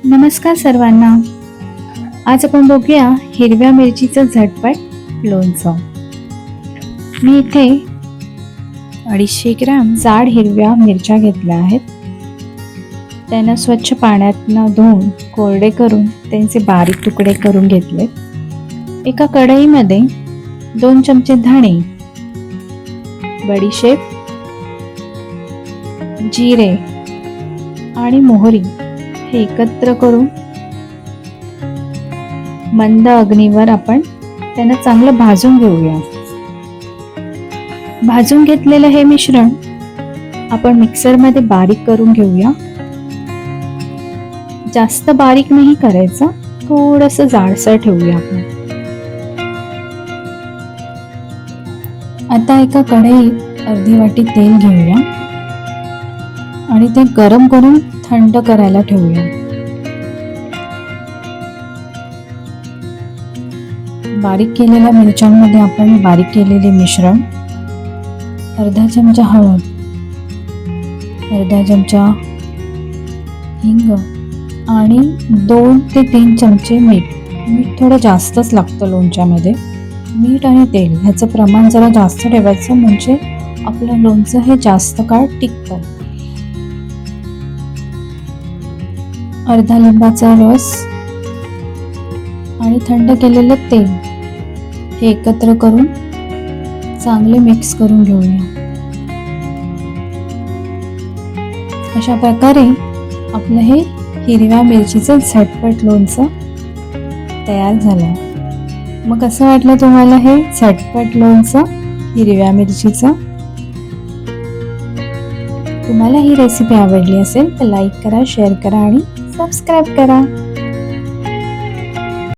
नमस्कार सर्वांना. आज आपण बघूया हिरव्या मिरचीचं झटपट लोणचं. मी इथे 250 ग्रॅम जाड हिरव्या मिरच्या घेतल्या आहेत. त्यांना स्वच्छ पाण्यातनं धुवून कोरडे करून त्यांचे बारीक तुकडे करून घेतले. एका कढईमध्ये 2 चमचे धणे, बडीशेप, जिरे आणि मोहरी हे एकत्र करून मंद अग्नीवर आपण त्यांना चांगलं भाजून घेऊया. भाजून घेतलेलं हे मिश्रण आपण मिक्सरमध्ये बारीक करून घेऊया. जास्त बारीक नाही करायचं, थोडंसं जाडसर ठेवूया आपण. आता एका कढईत अर्धी वाटी तेल घेऊया आणि ते गरम करून थंड करायला ठेवूया. बारीक केलेल्या मिरच्यांमध्ये आपण बारीक केलेले मिश्रण, अर्धा चमचा हळद, अर्धा चमचा हिंग आणि 2 ते 3 चमचे मीठ. मीठ थोडं जास्तच लागतं लोणच्यामध्ये. मीठ आणि तेल ह्याचं प्रमाण जरा जास्त ठेवायचं, म्हणजे आपलं लोणचं हे जास्त काळ टिकतं. अर्धा लिंबाचा रस आणि थंड केलेलं तेल हे एकत्र करून चांगले मिक्स करून घेऊया. अशा प्रकारे आपलं हे हिरव्या मिरचीचं झटपट लोणचं तयार झालं. मग कसं वाटलं तुम्हाला हे झटपट लोणचं हिरव्या मिरचीचं? तुम्हाला ही रेसिपी आवडली असेल तर लाईक करा, शेअर करा आणि सबस्क्राईब करा.